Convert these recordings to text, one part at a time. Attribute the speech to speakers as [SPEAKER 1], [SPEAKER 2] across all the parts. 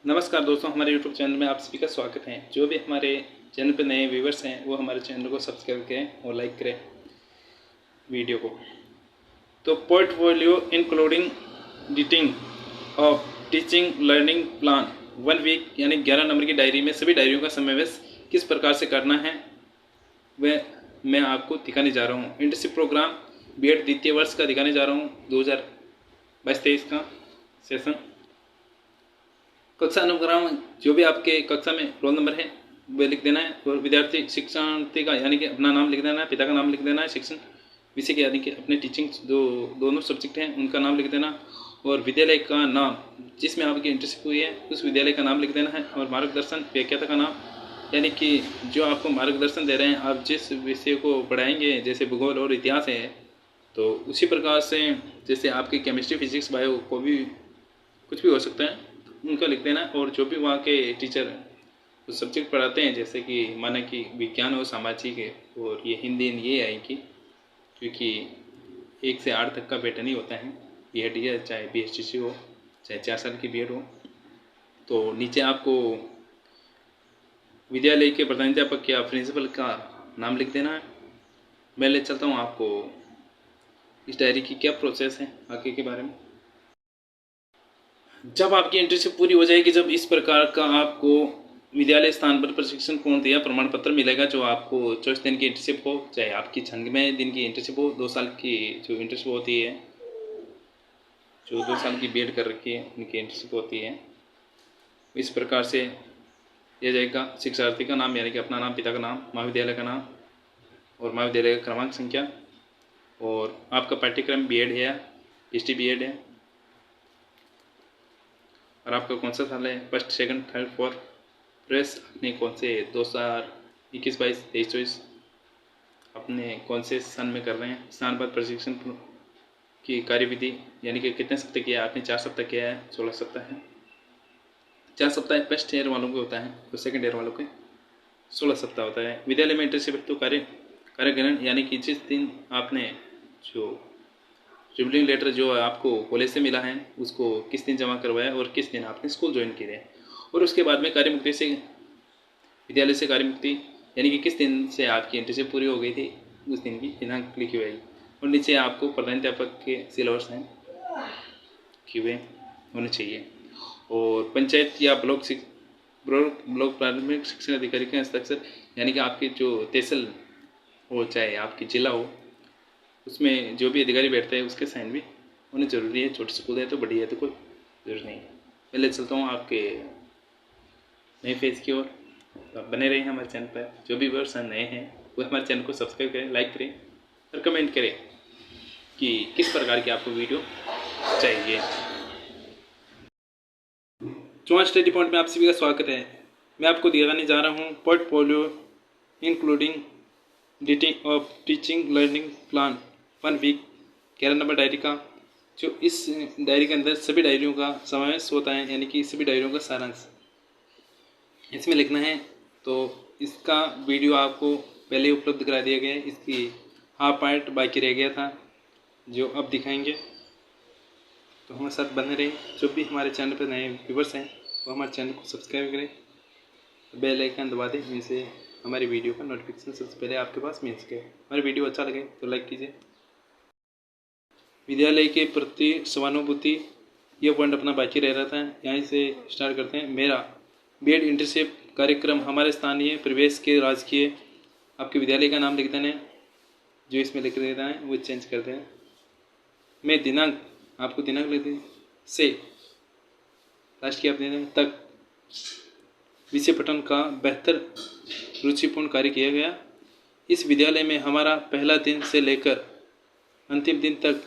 [SPEAKER 1] नमस्कार दोस्तों, हमारे YouTube चैनल में आप सभी का स्वागत है। जो भी हमारे चैनल पर नए व्यूवर्स हैं वो हमारे चैनल को सब्सक्राइब करें और लाइक करें वीडियो को। तो portfolio including editing of teaching learning plan 1 week यानी 11 नंबर की डायरी में सभी डायरियों का समावेश किस प्रकार से करना है वह मैं आपको दिखाने जा रहा हूँ। इंटर्नशिप प्रोग्राम बीएड द्वितीय वर्ष का दिखाने जा रहा हूँ 2022-23 का सेशन। कक्षा अनुक्रम जो भी आपके कक्षा में रोल नंबर है वह लिख देना है और विद्यार्थी शिक्षार्थी का यानी कि अपना नाम लिख देना है, पिता का नाम लिख देना है, शिक्षण विषय के यानी कि अपने टीचिंग दोनों सब्जेक्ट हैं उनका नाम लिख देना और विद्यालय का नाम जिसमें आपकी इंटर्नशिप हुई है उस विद्यालय का नाम लिख देना है और मार्गदर्शन व्याख्याता का नाम यानी कि जो आपको मार्गदर्शन दे रहे हैं, आप जिस विषय को पढ़ाएंगे जैसे भूगोल और इतिहास है तो उसी प्रकार से जैसे आपकी केमिस्ट्री फिजिक्स बायो को भी कुछ भी हो सकता है उनका लिख देना। और जो भी वहाँ के टीचर उस सब्जेक्ट पढ़ाते हैं जैसे कि माना कि विज्ञान और सामाजिक है और ये हिंदी ये आएगी क्योंकि 1 से 8 तक का पैटर्न ही होता है बीएड या चाहे बीएसटीसी हो चाहे 4 साल की बीएड हो। तो नीचे आपको विद्यालय के प्रधानाध्यापक या प्रिंसिपल का नाम लिख देना है। मैं ले चलता हूँ आपको इस डायरी की क्या प्रोसेस है आगे के बारे में। जब आपकी इंटर्नशिप पूरी हो जाएगी, जब इस प्रकार का आपको विद्यालय स्थान पर प्रशिक्षण पूर्ण या प्रमाण पत्र मिलेगा जो आपको 24 दिन की इंटर्नशिप हो चाहे आपकी 96 दिन की इंटर्नशिप हो, 2 साल की जो इंटर्नशिप होती है जो 2 साल की बीएड कर रखी है उनकी इंटर्नशिप होती है। इस प्रकार से दिया जाएगा शिक्षार्थी का नाम यानी कि अपना नाम, पिता का नाम, महाविद्यालय का नाम और महाविद्यालय का क्रमांक संख्या और आपका पाठ्यक्रम बीएड है या पीएचडी बीएड है और आपका कौन सा साल है, first second third fourth press अपने कौन से 2021 22 23 24 अपने कौन से सन में कर रहे हैं, स्थानबद्ध प्रशिक्षण की कार्यविधि यानी कि कितने सप्ताह किया है आपने, 4 सप्ताह किया है, 16 सप्ताह है। 4 सप्ताह फर्स्ट ईयर वालों के होता है तो सेकंड ईयर वालों के 16 सप्ताह होता है। विद्यालय में इंटर्नशिप तो कार्यग्रहण यानी कि जिस दिन आपने जो रिवलिंग लेटर जो आपको कॉलेज से मिला है उसको किस दिन जमा करवाया और किस दिन आपने स्कूल ज्वाइन किया है और उसके बाद में कार्यमुक्ति से विद्यालय से कार्यमुक्ति यानी कि किस दिन से आपकी इंटर्नशिप पूरी हो गई थी उस दिन की दिनांक लिखी हुई और नीचे आपको प्रधानाध्यापक के सिलेबस हैं क्यों होने चाहिए और पंचायत या ब्लॉक प्राथमिक शिक्षण अधिकारी के हस्ताक्षर यानी कि आपके जो तहसील हो चाहे आपकी जिला हो उसमें जो भी अधिकारी बैठता है उसके साइन भी होने ज़रूरी है। छोटे स्कूल है तो बड़ी है तो कोई ज़रूरी नहीं है। मैं ले चलता हूँ आपके नए फेज की ओर। तो आप बने रहे हैं हमारे चैनल पर। जो भी व्यूअर्स नए हैं वो हमारे चैनल को सब्सक्राइब करें, लाइक करें और कमेंट करें कि किस प्रकार की आपको वीडियो चाहिए। चौहान स्टडी पॉइंट में आप सभी का स्वागत है। मैं आपको दिखाने जा रहा हूँ portfolio including editing of teaching learning plan 1 week 11 number diary का, जो इस डायरी के अंदर सभी डायरियों का समावेश होता है यानी कि सभी डायरियों का सारांश इसमें लिखना है। तो इसका वीडियो आपको पहले उपलब्ध करा दिया गया है, इसकी हाफ पार्ट बाकी रह गया था जो अब दिखाएंगे। तो हमारे साथ बने रहे। जो भी हमारे चैनल पर नए व्यूवर्स हैं वो हमारे चैनल को सब्सक्राइब करें, बेल आइकन दबा दें जिनसे हमारी वीडियो का नोटिफिकेशन सबसे पहले आपके पास मिल सके। हमारी वीडियो अच्छा लगे तो लाइक कीजिए। विद्यालय के प्रति सहानुभूति ये पॉइंट अपना बाकी रह रहा था, यहीं से स्टार्ट करते हैं। मेरा बीएड इंटर्नशिप कार्यक्रम हमारे स्थानीय प्रवेश के राजकीय आपके विद्यालय का नाम लिख देना है, जो इसमें लिख देना है वो चेंज करते हैं। मैं दिनांक आपको दिनांक लिख दें से लास्ट की आप देना तक विषय पठन का बेहतर रुचिपूर्ण कार्य किया गया। इस विद्यालय में हमारा पहला दिन से लेकर अंतिम दिन तक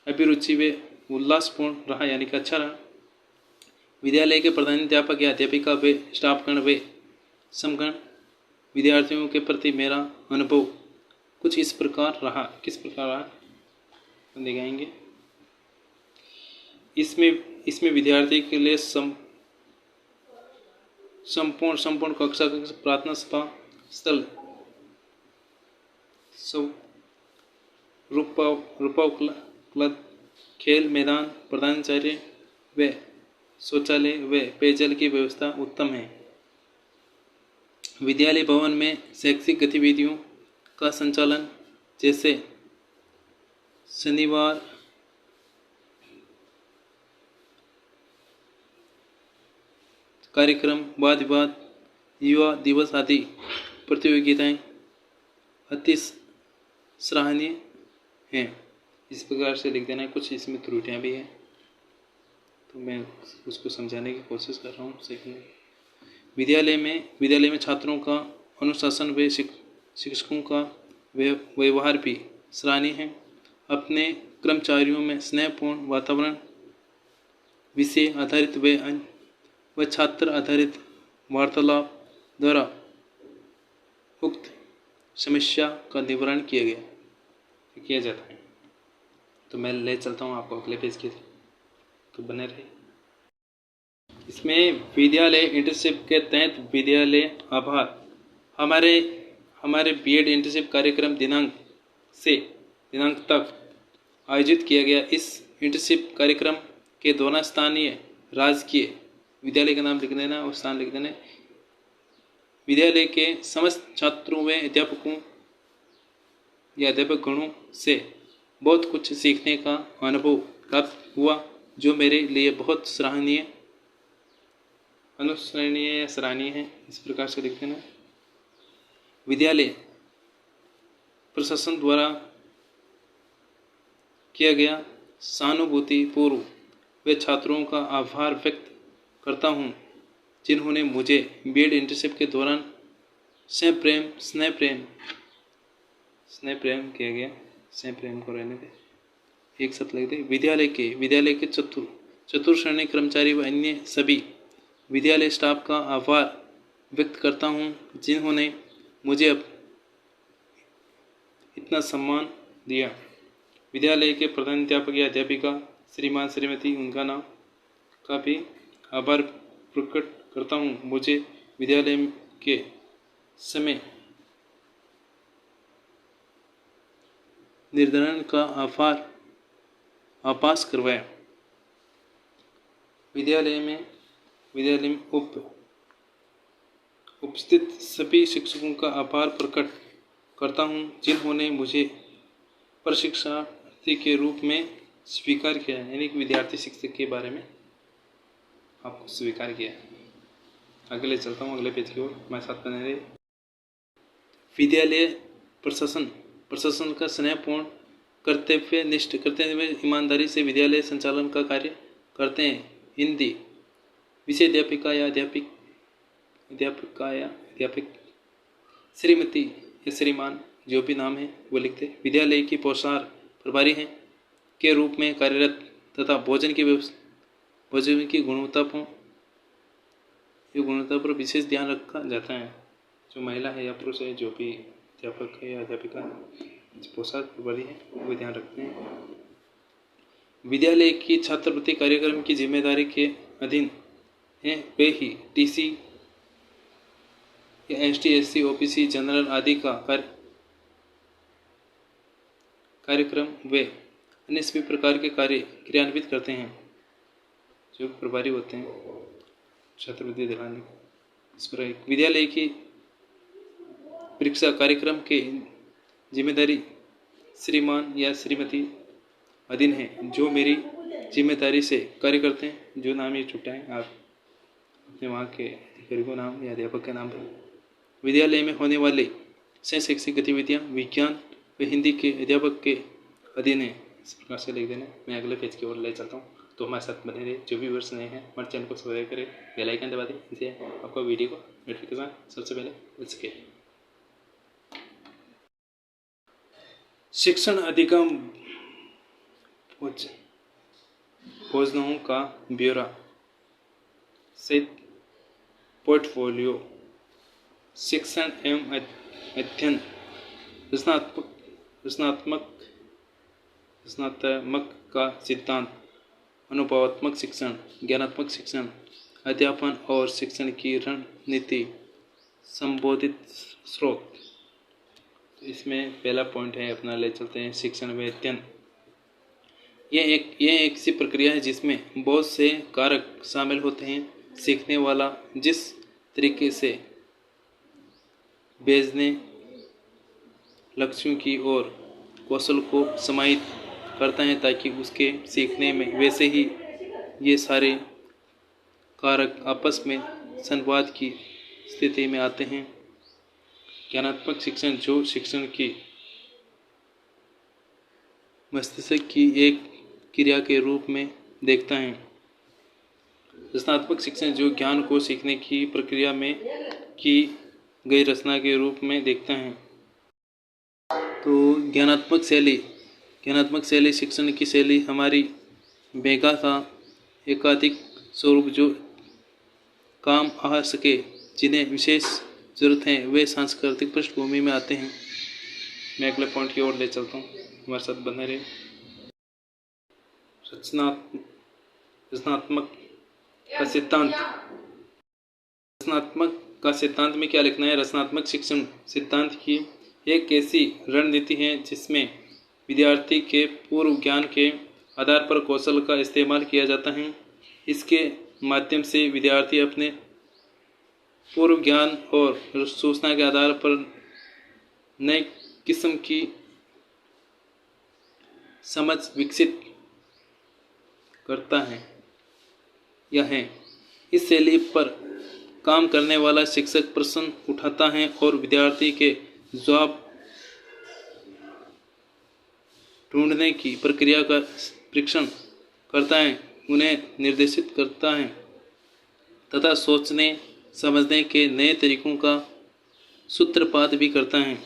[SPEAKER 1] अभिरुचि व उल्लासपूर्ण रहा यानी कि अच्छा रहा। विद्यालय के प्रधानाध्यापक या अध्यापिका व स्टाफगण व समगण विद्यार्थियों के प्रति मेरा अनुभव कुछ इस प्रकार रहा। किस प्रकार रहा दिखाएंगे। इसमें विद्यार्थी के लिए संपूर्ण कक्षा प्रार्थना सभा स्थल रूपा क्लब, खेल मैदान, प्रधानाचार्य व शौचालय व पेयजल की व्यवस्था उत्तम है। विद्यालय भवन में शैक्षिक गतिविधियों का संचालन जैसे शनिवार कार्यक्रम, वाद विवाद, युवा दिवस आदि प्रतियोगिताएं अति सराहनीय हैं। इस प्रकार से लिख देना है। कुछ इसमें त्रुटियां भी हैं तो मैं उसको समझाने की कोशिश कर रहा हूँ सीखने। विद्यालय में छात्रों का अनुशासन व शिक्षकों का व्यवहार भी सराहनीय है। अपने कर्मचारियों में स्नेहपूर्ण वातावरण, विषय आधारित व छात्र आधारित वार्तालाप द्वारा उक्त समस्या का निवारण किया जाता है। तो मैं ले चलता हूँ आपको अगले पेज की, तो बने रहे। इसमें विद्यालय इंटर्नशिप के तहत विद्यालय आभार हमारे बीएड इंटर्नशिप कार्यक्रम दिनांक तक आयोजित किया गया। इस इंटर्नशिप कार्यक्रम के दौरान स्थानीय राजकीय विद्यालय का नाम लिख देना और स्थान लिख देना। विद्यालय के समस्त छात्रों व अध्यापकों या अध्यापक गणों से बहुत कुछ सीखने का अनुभव प्राप्त हुआ, जो मेरे लिए बहुत अनुसरणीय या सराहनीय है। इस प्रकार से लिख देना। विद्यालय प्रशासन द्वारा किया गया सहानुभूतिपूर्व वे छात्रों का आभार व्यक्त करता हूँ, जिन्होंने मुझे बीएड इंटर्नशिप के दौरान स्नेह प्रेम किया गया। स्नेह प्रेम को रहने दे, एक साथ लिख दे। विद्यालय के चतुर श्रेणी कर्मचारी व अन्य सभी विद्यालय स्टाफ का आभार व्यक्त करता हूँ, जिन्होंने मुझे इतना सम्मान दिया। विद्यालय के प्रधानाध्यापक या अध्यापिका श्रीमान श्रीमती उनका नाम का भी आभार प्रकट करता हूँ, मुझे विद्यालय के समय निर्धारण का आभास करवाया। विद्यालय में उपस्थित सभी शिक्षकों का आभार प्रकट करता हूँ, जिन्होंने मुझे प्रशिक्षार्थी के रूप में स्वीकार किया। यानी कि विद्यार्थी शिक्षक के बारे में आपको स्वीकार किया। अगले चलता हूँ अगले पेज की ओर, हमारे साथ बने रहे। विद्यालय प्रशासन का स्नेहपूर्ण कर्तव्यनिष्ठ करते हुए ईमानदारी से विद्यालय संचालन का कार्य करते हैं। हिंदी विषय अध्यापिका या अध्यापक श्रीमती या श्रीमान जो भी नाम है वो लिखते। विद्यालय की पोषाहार प्रभारी हैं के रूप में कार्यरत तथा भोजन की गुणवत्ता पर विशेष ध्यान रखा जाता है। जो महिला है या पुरुष है, जो भी अध्यापक है या अध्यापिका पोषाहार प्रभारी है, वो ध्यान रखते हैं। विद्यालय की छात्रवृत्ति कार्यक्रम की जिम्मेदारी के अधीन है वे ही टीसी या एसटी एससी ओबीसी जनरल आदि का कार्यक्रम वे अन्य सभी प्रकार के कार्य क्रियान्वित करते हैं, जो प्रभारी होते हैं छात्रवृत्ति दिलाने के। इस पर विद्यालय की परीक्षा कार्यक्रम के जिम्मेदारी श्रीमान या श्रीमती अधीन है, जो मेरी जिम्मेदारी से कार्य करते हैं। जो नाम ये छुट्टा है, आप अपने वहाँ के अधिकारी को नाम या अध्यापक का नाम दें। विद्यालय में होने वाले शैक्षिक गतिविधियाँ विज्ञान व हिंदी के अध्यापक के अधीन है। इस प्रकार से लिख देना। मैं अगले पेज की ओर ले चलता हूँ, तो हमारे साथ बने रहे। जो भी व्यूअर्स नए हैं हमारे चैनल को सब्सक्राइब करें, बेल आइकन दबा दें, इससे आपको वीडियो को नोटिफिकेशन सबसे पहले मिल सके। शिक्षण अधिगम योजनाओं का ब्यौरा सहित पोर्टफोलियो, शिक्षण एवं अध्ययन, रचनात्मक का सिद्धांत, अनुभवात्मक शिक्षण, ज्ञानात्मक शिक्षण, अध्यापन और शिक्षण की रणनीति, संबोधित स्रोत। तो इसमें पहला पॉइंट है अपना ले चलते हैं, शिक्षण व अध्ययन। यह एक सी प्रक्रिया है जिसमें बहुत से कारक शामिल होते हैं। सीखने वाला जिस तरीके से भेजने लक्ष्यों की ओर कौशल को समाहित करता है ताकि उसके सीखने में वैसे ही ये सारे कारक आपस में संवाद की स्थिति में आते हैं। ज्ञानात्मक शिक्षण जो शिक्षण की मस्तिष्क की एक क्रिया के रूप में देखता है। रचनात्मक शिक्षण जो ज्ञान को सीखने की प्रक्रिया में की गई रचना के रूप में देखता है। तो ज्ञानात्मक शैली शिक्षण की शैली हमारी वेगा का एकाधिक स्वरूप जो काम आ सके, जिन्हें विशेष जरूरत है, वे सांस्कृतिक पृष्ठभूमि में आते हैं। मैं अगले पॉइंट की ओर ले चलता हूँ, हमारे साथ बने रहे। रचनात्मक का सिद्धांत में क्या लिखना है। रचनात्मक शिक्षण सिद्धांत की एक ऐसी रणनीति है जिसमें विद्यार्थी के पूर्व ज्ञान के आधार पर कौशल का इस्तेमाल किया जाता है। इसके माध्यम से विद्यार्थी अपने पूर्व ज्ञान और सूचना के आधार पर नई किस्म की समझ विकसित करता है। इस शैली पर काम करने वाला शिक्षक प्रश्न उठाता है और विद्यार्थी के जवाब ढूंढने की प्रक्रिया का परीक्षण करता है, उन्हें निर्देशित करता है तथा सोचने समझने के नए तरीकों का सूत्रपात भी करता है।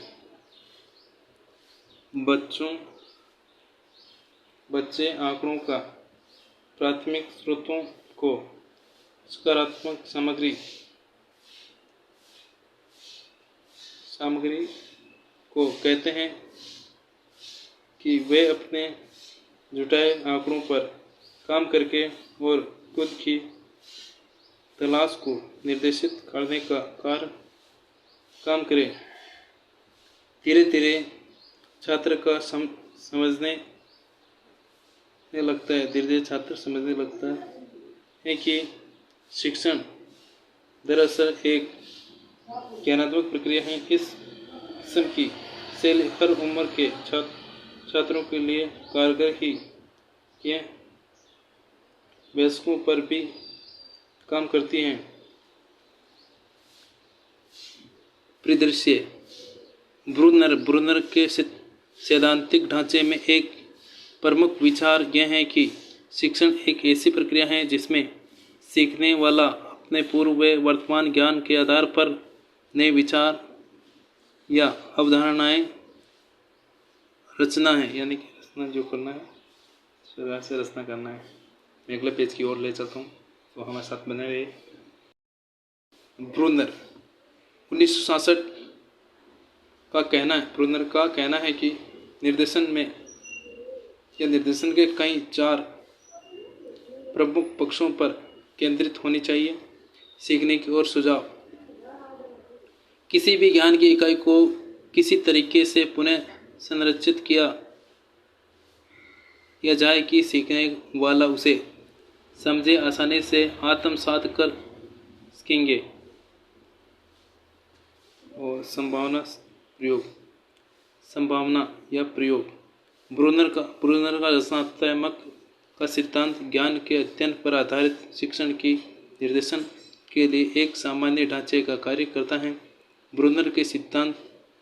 [SPEAKER 1] बच्चे आंकड़ों का प्राथमिक स्रोतों को सकारात्मक सामग्री को कहते हैं कि वे अपने जुटाए आंकड़ों पर काम करके और खुद की तलाश को निर्देशित करने का काम करें। धीरे धीरे छात्र समझने लगता है कि शिक्षण दरअसल एक ज्ञानात्मक प्रक्रिया है। इस किस्म की शैली हर उम्र के छात्रों के लिए कारगर ही है, वयस्कों पर भी काम करती हैं। परिदृश्य ब्रूनर के सैद्धांतिक ढांचे में एक प्रमुख विचार यह है कि शिक्षण एक ऐसी प्रक्रिया है जिसमें सीखने वाला अपने पूर्व व वर्तमान ज्ञान के आधार पर नए विचार या अवधारणाएं रचना है, यानी कि रचना जो करना है, से रचना करना है। मैं अगले पेज की ओर ले चलता हूँ, तो हमारे साथ बने रहिए। ब्रूनर 1966 ब्रूनर का कहना है कि निर्देशन के कई 4 प्रमुख पक्षों पर केंद्रित होनी चाहिए। सीखने की ओर सुझाव। किसी भी ज्ञान की इकाई को किसी तरीके से पुनः संरचित किया जाए कि सीखने वाला उसे समझे, आसानी से आत्मसात कर सकेंगे। और संभावना या प्रयोग। ब्रूनर का रचनात्मक का सिद्धांत ज्ञान के अध्ययन पर आधारित शिक्षण की निर्देशन के लिए एक सामान्य ढांचे का कार्य करता है। ब्रूनर के सिद्धांत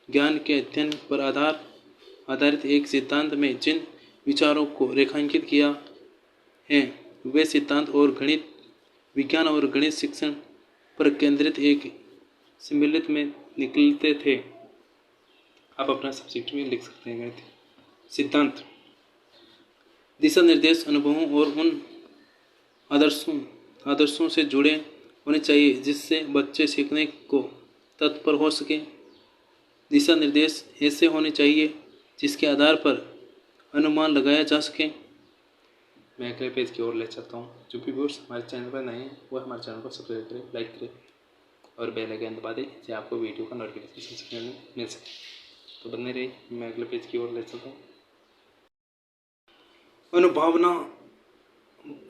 [SPEAKER 1] ज्ञान के अध्ययन पर आधारित एक सिद्धांत में जिन विचारों को रेखांकित किया है वे सिद्धांत और विज्ञान और गणित शिक्षण पर केंद्रित एक सम्मिलित में निकलते थे। आप अपना सब्जेक्ट में लिख सकते हैं। सिद्धांत दिशा निर्देश अनुभवों और उन आदर्शों से जुड़े होने चाहिए जिससे बच्चे सीखने को तत्पर हो सके। दिशा निर्देश ऐसे होने चाहिए जिसके आधार पर अनुमान लगाया जा सके। मैं अगले पेज की ओर ले चलता हूँ। जो भी व्यूअर्स हमारे चैनल पर नए हैं वो हमारे चैनल को सब्सक्राइब करें, लाइक करें और बेल आइकन दबा दें जिससे आपको वीडियो का नोटिफिकेशन सीखने में मिल सके। तो बने रहिए। मैं अगले पेज की ओर ले चलता हूँ। अनुभवना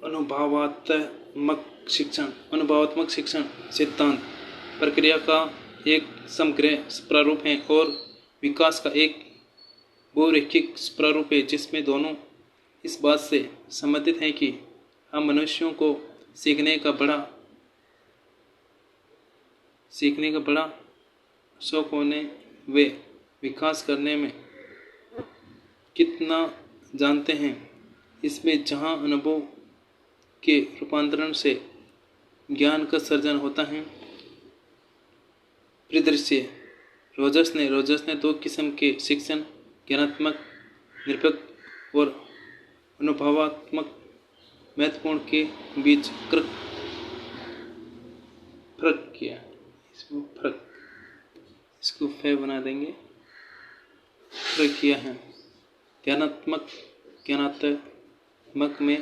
[SPEAKER 1] अनुभवात्मक शिक्षण सिद्धांत प्रक्रिया का एक समग्र प्रारूप है और विकास का एक बहुरैखिक प्रारूप है, जिसमें दोनों इस बात से संबंधित हैं कि हम मनुष्यों को सीखने का बड़ा शौक होने वे विकास करने में कितना जानते हैं। इसमें जहाँ अनुभव के रूपांतरण से ज्ञान का सर्जन होता है। परिदृश्य रोजर्स ने दो किस्म के शिक्षण, ज्ञानात्मक निरपेक्ष और अनुभवात्मक महत्वपूर्ण के बीच फर्क किया। इसको फे बना देंगे, फर्क किया है। ज्ञानात्मक में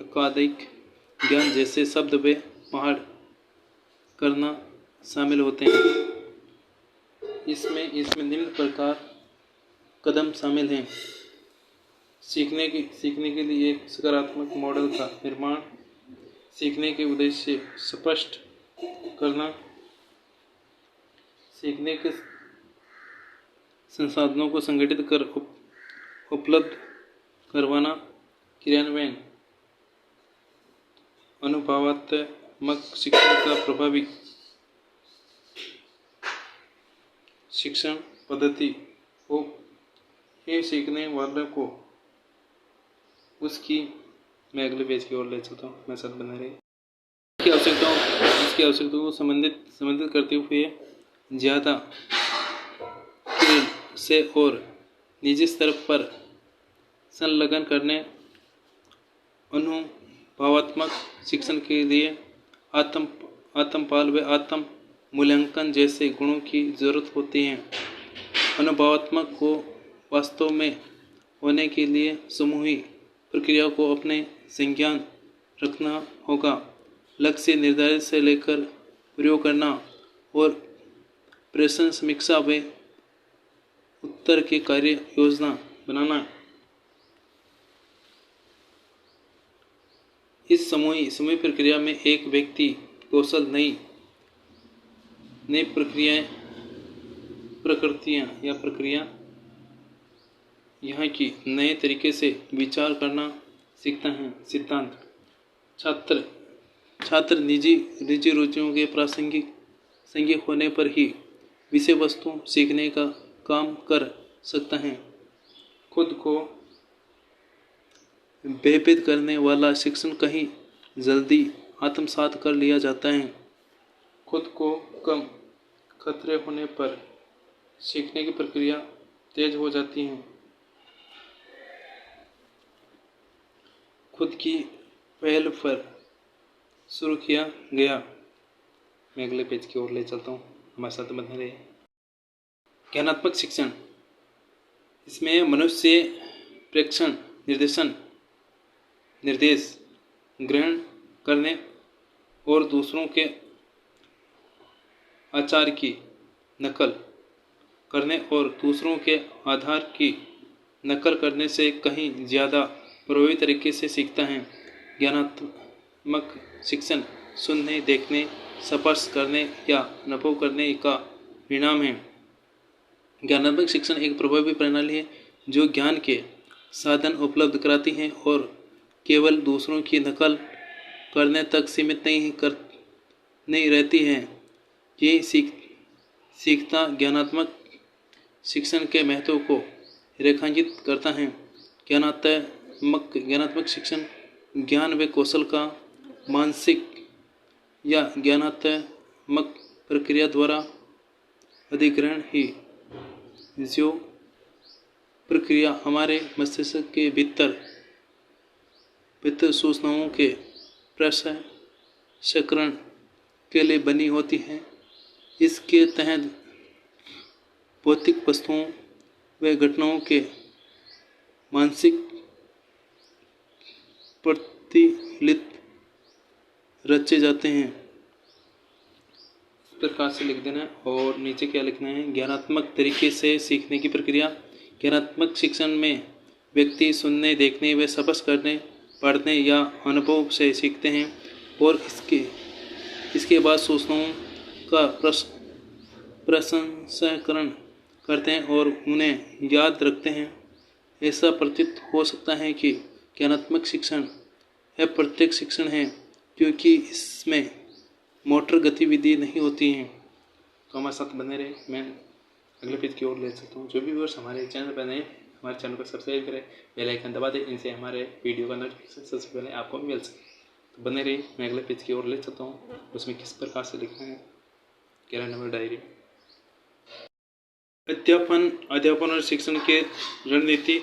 [SPEAKER 1] अकादमिक ज्ञान जैसे शब्द वे पढ़ करना शामिल होते हैं। इसमें निम्न प्रकार कदम शामिल हैं। सीखने के लिए एक सकारात्मक मॉडल का निर्माण, सीखने के उद्देश्य स्पष्ट करना, सीखने के संसाधनों को संगठित कर उपलब्ध करवाना, क्रियान्वयन। अनुभवात्मक शिक्षण का प्रभावी शिक्षण पद्धति हो ये सीखने वाले को उसकी, मैं अगले पेज की ओर ले चलता हूँ, मैं साथ बना रही। इसकी आवश्यकताओं को संबंधित करते हुए ज़्यादा से और निजी स्तर पर संलग्न करने, अनुभवात्मक शिक्षण के लिए आत्मपाल व आत्म मूल्यांकन जैसे गुणों की जरूरत होती है। अनुभवात्मक को वास्तव में होने के लिए समूहिक प्रक्रिया को अपने संज्ञान रखना होगा। लक्ष्य निर्धारित से लेकर प्रयोग करना और प्रश्न समीक्षा व उत्तर की कार्य योजना बनाना। इस समूह प्रक्रिया में एक व्यक्ति कौशल नई प्रक्रिया यहाँ की नए तरीके से विचार करना सीखता है। सिद्धांत छात्र निजी रुचियों के प्रासंगिक होने पर ही विषय वस्तु सीखने का काम कर सकता है। खुद को बेहद करने वाला शिक्षण कहीं जल्दी आत्मसात कर लिया जाता है। खुद को कम खतरे होने पर सीखने की प्रक्रिया तेज हो जाती है। खुद की पहल पर शुरू किया गया। मैं अगले पेज की ओर ले चलता हूँ, हमारे साथ बने रहे। ज्ञानात्मक शिक्षण, इसमें मनुष्य प्रेक्षण, निर्देश ग्रहण करने और दूसरों के आचार की नकल करने और दूसरों के आधार की नकल करने से कहीं ज़्यादा प्रभावी तरीके से सीखता है। ज्ञानात्मक शिक्षण सुनने, देखने, स्पर्श करने या अनुभव करने का परिणाम है। ज्ञानात्मक शिक्षण एक प्रभावी प्रणाली है जो ज्ञान के साधन उपलब्ध कराती है और केवल दूसरों की नकल करने तक सीमित नहीं रहती है। ये सीखता ज्ञानात्मक शिक्षण के महत्व को रेखांकित करता है। ज्ञानात्मक शिक्षण ज्ञान व कौशल का मानसिक या ज्ञानात्मक प्रक्रिया द्वारा अधिग्रहण ही, जो प्रक्रिया हमारे मस्तिष्क के भीतर सूचनाओं के प्रसंस्करण के लिए बनी होती है। इसके तहत भौतिक वस्तुओं व घटनाओं के मानसिक प्रतिलित रचे जाते हैं। इस प्रकार से लिख देना और नीचे क्या लिखना है। ज्ञानात्मक तरीके से सीखने की प्रक्रिया। ज्ञानात्मक शिक्षण में व्यक्ति सुनने, देखने व शब्द करने, पढ़ने या अनुभव से सीखते हैं और इसके बाद सूचनाओं का प्रसंस्करण करते हैं और उन्हें याद रखते हैं। ऐसा प्रतीत हो सकता है कि ज्ञानात्मक शिक्षण यह प्रत्यक्ष शिक्षण है, क्योंकि इसमें मोटर गतिविधि नहीं होती है। तो हमारे साथ बने रहे, मैं अगले पेज की ओर ले सकता हूँ। जो भी व्यूअर्स हमारे चैनल पर नए, हमारे चैनल को सब्सक्राइब करें, बेल आइकन दबा दें, इनसे हमारे वीडियो का नोटिफिकेशन सबसे पहले आपको मिल सके। तो बने रहिए, मैं अगले पेज की ओर ले सकता हूँ। उसमें किस प्रकार से लिखना है 11 नंबर डायरी। अध्यापन और शिक्षण के रणनीति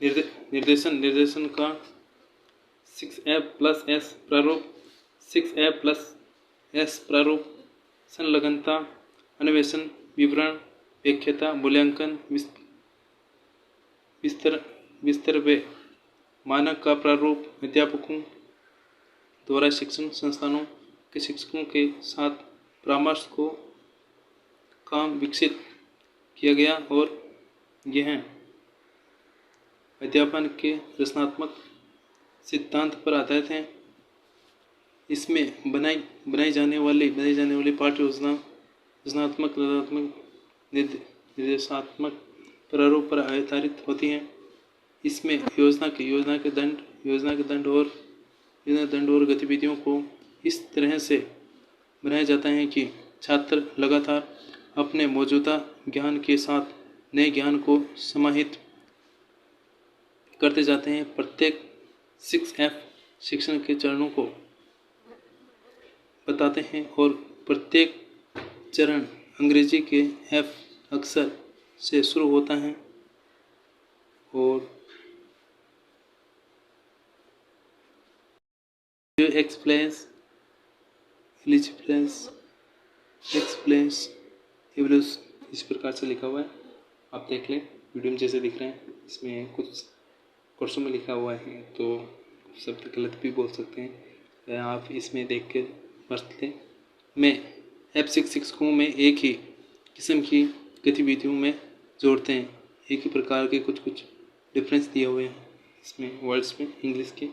[SPEAKER 1] निर्देशन का 6F+S प्रारूप। 6F+S प्रारूप संलग्नता, अन्वेषण, विवरण, व्याख्या, मूल्यांकन, विस्तार व मानक का प्रारूप अध्यापकों द्वारा शिक्षण संस्थानों के शिक्षकों के साथ परामर्श को काम विकसित किया गया और यह अध्यापन के रचनात्मक सिद्धांत पर आधारित है। इसमें बनाई जाने वाली पाठ्य योजना रचनात्मक निर्देशात्मक प्रारूप पर आधारित होती है। इसमें योजना के दंड और गतिविधियों को इस तरह से बनाया जाता है कि छात्र लगातार अपने मौजूदा ज्ञान के साथ नए ज्ञान को समाहित करते जाते हैं। प्रत्येक 6F शिक्षण के चरणों को बताते हैं और प्रत्येक चरण अंग्रेजी के F अक्षर से शुरू होता है और जो एक्सप्लेन्स, इस प्रकार से लिखा हुआ है। आप देख लें, वीडियो में जैसे दिख रहे हैं। इसमें कुछ कोर्सों में लिखा हुआ है तो शब्द गलत भी बोल सकते हैं, आप इसमें देख के पढ़ लें। मैं F6 शिक्षकों में एक ही किस्म की गतिविधियों में जोड़ते हैं। एक ही प्रकार के कुछ डिफरेंस दिए हुए हैं इसमें वर्ड्स में इंग्लिश के।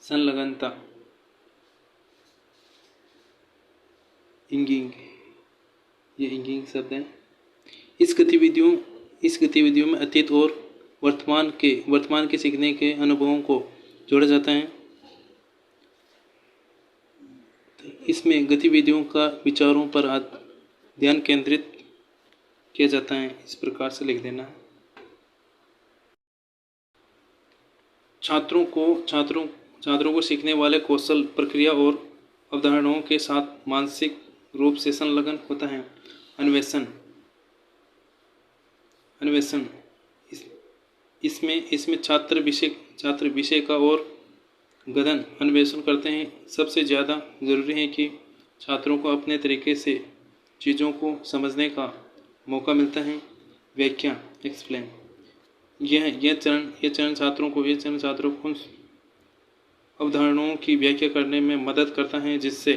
[SPEAKER 1] संलग्नता, इंगिंग, ये इंगिंग शब्द है। इस गतिविधियों में अतीत और वर्तमान के सीखने के अनुभवों को जोड़ा जाता है। इसमें गतिविधियों का विचारों पर ध्यान केंद्रित किया जाता है। इस प्रकार से लिख देना है। छात्रों को सीखने वाले कौशल, प्रक्रिया और अवधारणाओं के साथ मानसिक रूप से संलग्न होता है। अन्वेषण, इसमें छात्र विषय का और गहन अन्वेषण करते हैं। सबसे ज़्यादा ज़रूरी है कि छात्रों को अपने तरीके से चीज़ों को समझने का मौका मिलता है। व्याख्या, एक्सप्लेन, यह चरण छात्रों को उन अवधारणाओं की व्याख्या करने में मदद करता है जिससे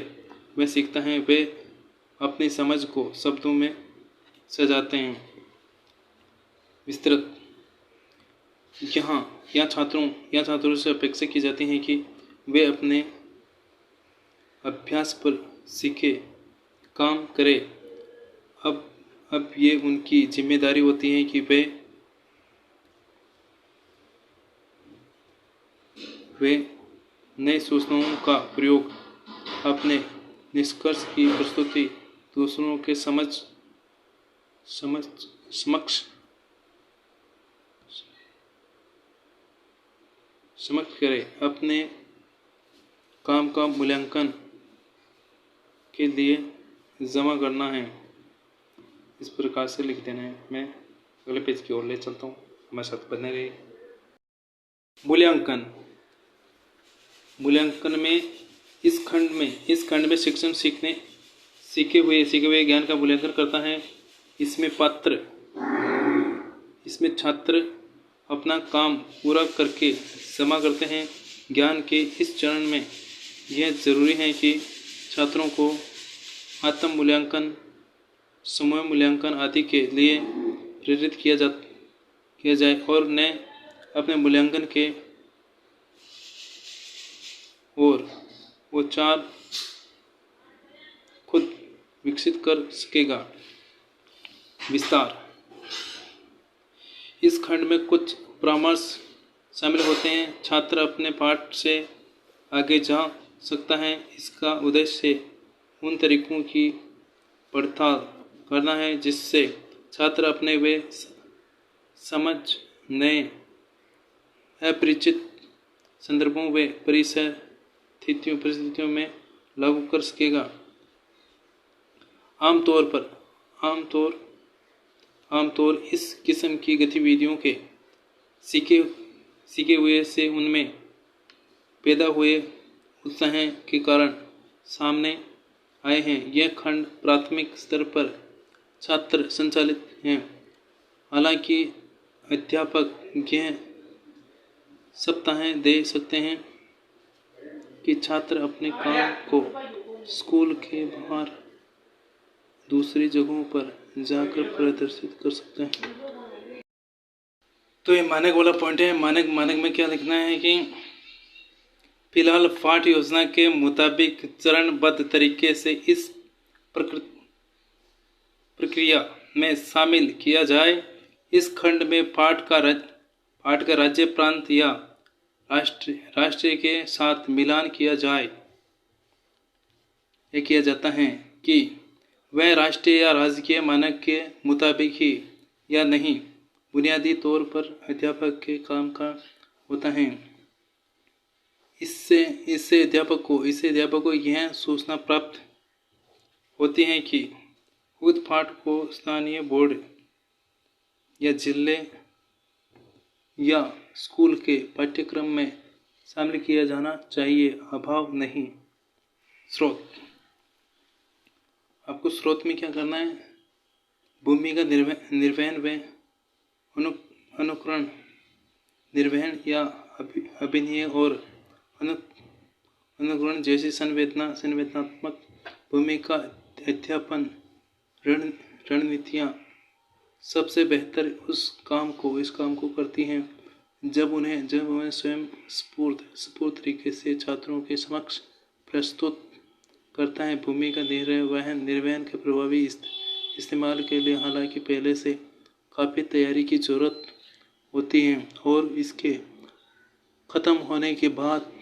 [SPEAKER 1] वह सीखता है। वे अपनी समझ को शब्दों में सजाते हैं। विस्तृत, यहाँ छात्रों से अपेक्षा की जाती है कि वे अपने अभ्यास पर सीखे काम करें। अब ये उनकी जिम्मेदारी होती है कि वे नई सूचनाओं का प्रयोग, अपने निष्कर्ष की प्रस्तुति दूसरों के समक्ष करें। अपने काम का मूल्यांकन के लिए जमा करना है। इस प्रकार से लिख देना है। मैं अगले पेज की ओर ले चलता हूँ, हमारे साथ बने रहिए। मूल्यांकन में इस खंड में शिक्षण सीखे हुए ज्ञान का मूल्यांकन करता है। इसमें छात्र अपना काम पूरा करके जमा करते हैं। ज्ञान के इस चरण में यह जरूरी है कि छात्रों को आत्म मूल्यांकन, समूह मूल्यांकन आदि के लिए प्रेरित किया जाए और अपने मूल्यांकन के और वो 4 खुद विकसित कर सकेगा। विस्तार। इस खंड में कुछ परामर्श शामिल होते हैं। छात्र अपने पाठ से आगे जा सकता है। इसका उद्देश्य उन तरीकों की पड़ताल करना है जिससे छात्र अपने वे समझ नए अपरिचित संदर्भों व परिस्थितियों में लागू कर सकेगा। आमतौर इस किस्म की गतिविधियों के सीखे हुए से उनमें पैदा हुए उत्साह के कारण सामने आए हैं। यह खंड प्राथमिक स्तर पर छात्र संचालित हैं। हालांकि अध्यापक यह सप्ताह दे सकते हैं कि छात्र अपने काम को स्कूल के बाहर दूसरी जगहों पर जाकर प्रदर्शित कर सकते हैं। तो ये मानक वाला पॉइंट है। मानक में क्या लिखना है कि फिलहाल पाठ योजना के मुताबिक चरणबद्ध तरीके से इस प्रक्रिया में शामिल किया जाए। इस खंड में पाठ का राज्य, प्रांत या राष्ट्र के साथ मिलान किया जाता है कि वह राष्ट्रीय या राज्य के मानक के मुताबिक ही या नहीं बुनियादी तौर पर अध्यापक के काम का होता है। इससे अध्यापक को यह सूचना प्राप्त होती है कि उक्त पाठ को स्थानीय बोर्ड या जिले या स्कूल के पाठ्यक्रम में शामिल किया जाना चाहिए। अभाव नहीं। स्रोत। आपको स्रोत में क्या करना है? भूमिका निर्वहन व अनुकरण निर्वहन या अभिनय और अनुकरण जैसी संवेदनात्मक भूमिका अध्यापन रणनीतियाँ सबसे बेहतर इस काम को करती हैं जब उन्हें स्वयं स्फूर्त तरीके से छात्रों के समक्ष प्रस्तुत करता है। भूमिका निर्वहन के प्रभावी इस्तेमाल के लिए हालांकि पहले से काफ़ी तैयारी की जरूरत होती है और इसके ख़त्म होने के बाद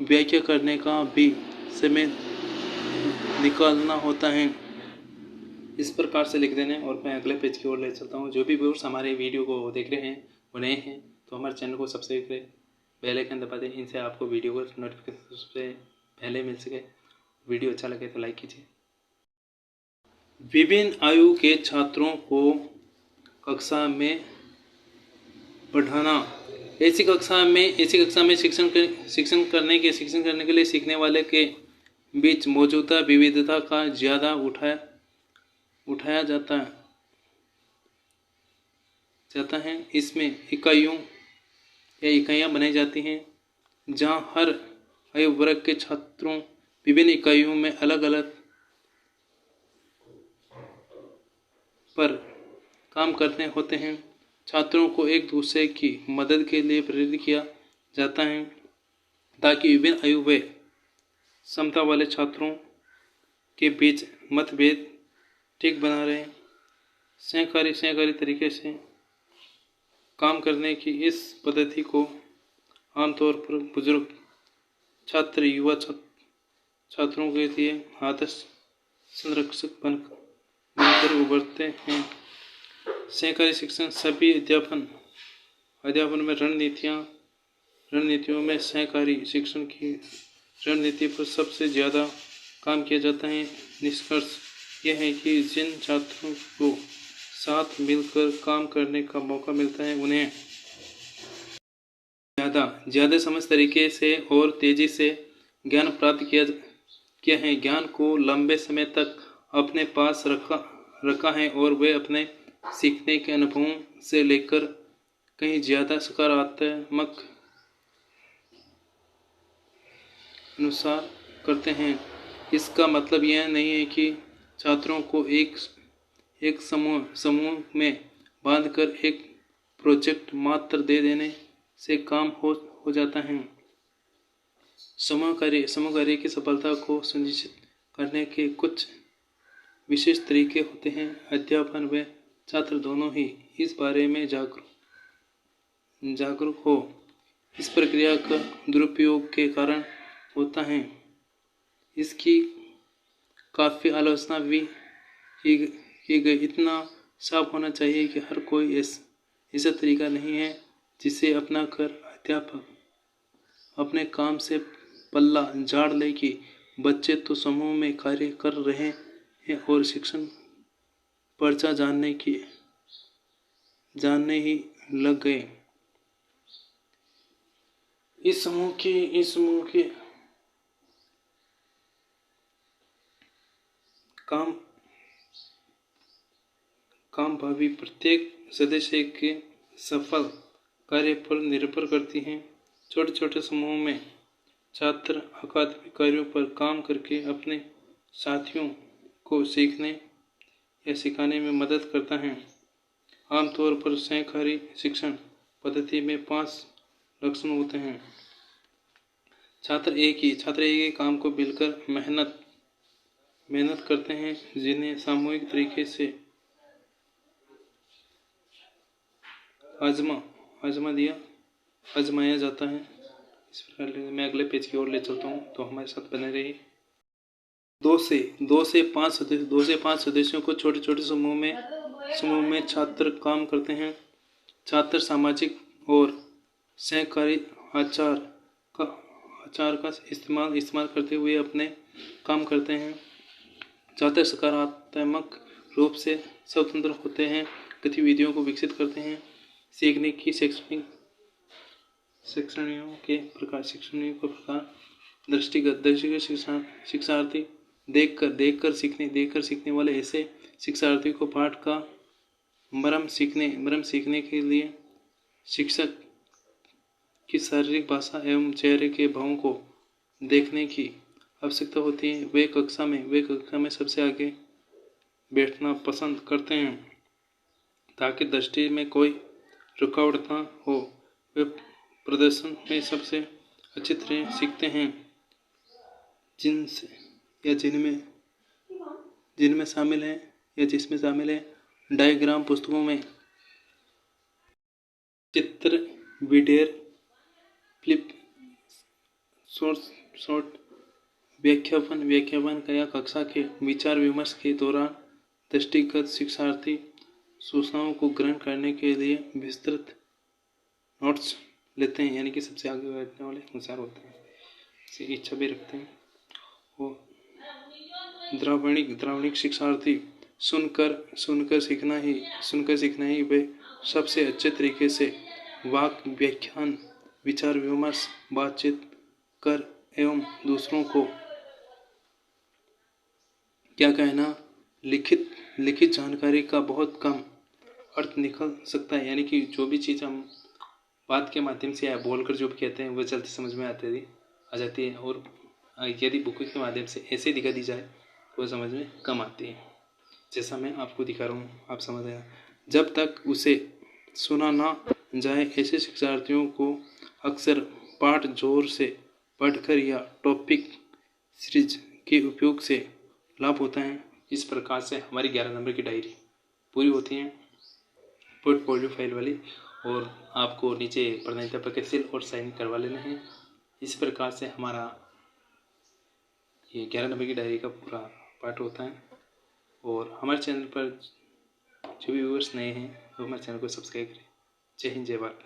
[SPEAKER 1] व्याख्या करने का भी समय निकालना होता है। इस प्रकार से लिख देने और मैं अगले पेज की ओर ले चलता हूँ। जो भी व्यूअर्स हमारे वीडियो को देख रहे हैं वो नए हैं तो हमारे चैनल को सब्सक्राइब करें, बेल आइकन दबा दें। इनसे आपको वीडियो को नोटिफिकेशन सबसे पहले मिल सके। वीडियो अच्छा लगे तो लाइक कीजिए। विभिन्न आयु के छात्रों को कक्षा में पढ़ाना। ऐसी कक्षा में शिक्षण करने के लिए सीखने वाले के बीच मौजूदा विविधता का ज़्यादा उठाया जाता है। इसमें इकाइयाँ बनाई जाती हैं जहाँ हर आयु वर्ग के छात्रों विभिन्न इकाइयों में अलग अलग पर काम करने होते हैं। छात्रों को एक दूसरे की मदद के लिए प्रेरित किया जाता है ताकि विभिन्न आयु व क्षमता वाले छात्रों के बीच मतभेद ठीक बना रहे। सहकारी तरीके से काम करने की इस पद्धति को आमतौर पर बुजुर्ग छात्र युवा छात्रों के लिए आदर्श संरक्षक बनकर उभरते हैं। सहकारी शिक्षण सभी अध्यापन में रणनीतियों में सहकारी शिक्षण की रणनीति पर सबसे ज़्यादा काम किया जाता है। निष्कर्ष यह है कि जिन छात्रों को साथ मिलकर काम करने का मौका मिलता है उन्हें ज़्यादा समझ तरीके से और तेज़ी से ज्ञान प्राप्त किया है। ज्ञान को लंबे समय तक अपने पास रखा है और वे अपने सीखने के अनुभवों से लेकर कहीं ज़्यादा सकारात्मक अनुसार करते हैं। इसका मतलब यह नहीं है कि छात्रों को एक समूह में बांधकर एक प्रोजेक्ट मात्र दे देने से काम हो जाता है। समूह कार्य की सफलता को सुनिश्चित करने के कुछ विशेष तरीके होते हैं। अध्यापन व छात्र दोनों ही इस बारे में जागरूक हो। इस प्रक्रिया का दुरुपयोग के कारण होता है। इसकी काफ़ी आलोचना भी की गई। इतना साफ होना चाहिए कि हर कोई ऐसा तरीका नहीं है जिसे अपना कर अध्यापक अपने काम से पल्ला झाड़ ले कि बच्चे तो समूह में कार्य कर रहे हैं और शिक्षण पर्चा जानने ही लग गए। इस समूह के काम भावी प्रत्येक सदस्य के सफल कार्य पर निर्भर करती हैं। छोटे छोटे समूह में छात्र अकादमिक कार्यों पर काम करके अपने साथियों को सीखने या सिखाने में मदद करता है। आमतौर पर सहकारी शिक्षण पद्धति में 5 लक्षण होते हैं। छात्र एक ही काम को मिलकर मेहनत करते हैं, जिन्हें सामूहिक तरीके से आजमाया जाता है। इस प्रकार मैं अगले पेज की ओर ले चलता हूँ, तो हमारे साथ बने रहिए। 2 से 5 सदस्यों को छोटे छोटे समूह में छात्र काम करते हैं। छात्र सामाजिक और सहकारी आचार का इस्तेमाल करते हुए अपने काम करते हैं। छात्र सकारात्मक रूप से स्वतंत्र होते हैं, गतिविधियों को विकसित करते हैं। सीखने की शिक्षणियों के प्रकार दृष्टिगत शिक्षार्थी देखकर सीखने वाले ऐसे शिक्षार्थी को पाठ का मर्म सीखने के लिए शिक्षक की शारीरिक भाषा एवं चेहरे के भावों को देखने की आवश्यकता होती है। वे कक्षा में सबसे आगे बैठना पसंद करते हैं ताकि दृष्टि में कोई रुकावट न हो। वे प्रदर्शन में सबसे अच्छी तरह सीखते हैं जिसमें शामिल है डायग्राम, पुस्तकों में चित्र, वीडियो, फ्लिप शॉर्ट, व्याख्यान या कक्षा के विचार विमर्श के दौरान दृष्टिगत शिक्षार्थी सूचनाओं को ग्रहण करने के लिए विस्तृत नोट्स लेते हैं, यानी कि सबसे आगे बैठने वाले होशियार होते हैं, इसे इच्छा भी रखते हैं। और द्रावणिक शिक्षार्थी सुनकर सीखना ही वे सबसे अच्छे तरीके से वाक व्याख्यान, विचार विमर्श, बातचीत कर एवं दूसरों को क्या कहना, लिखित जानकारी का बहुत कम अर्थ निकल सकता है। यानी कि जो भी चीज़ हम बात के माध्यम से या बोलकर जो भी कहते हैं वो जल्दी समझ में आ जाती है, और यदि बुक के माध्यम से ऐसे दिखा दी जाए तो वो समझ में कम आती है। जैसा मैं आपको दिखा रहा हूँ, आप समझ आया। जब तक उसे सुना ना जाए, ऐसे शिक्षार्थियों को अक्सर पाठ जोर से पढ़कर या टॉपिक सीरीज के उपयोग से लाभ होता है। इस प्रकार से हमारी 11 नंबर की डायरी पूरी होती है, पोर्टफोलियो फाइल वाली, और आपको नीचे प्रधानाध्यापक के सील और साइन करवा लेने हैं। इस प्रकार से हमारा ये 11 नंबर की डायरी का पूरा पाठ होता है। और हमारे चैनल पर जो भी व्यूअर्स नए हैं वो हमारे चैनल को सब्सक्राइब करें। जय हिंद, जय भारत।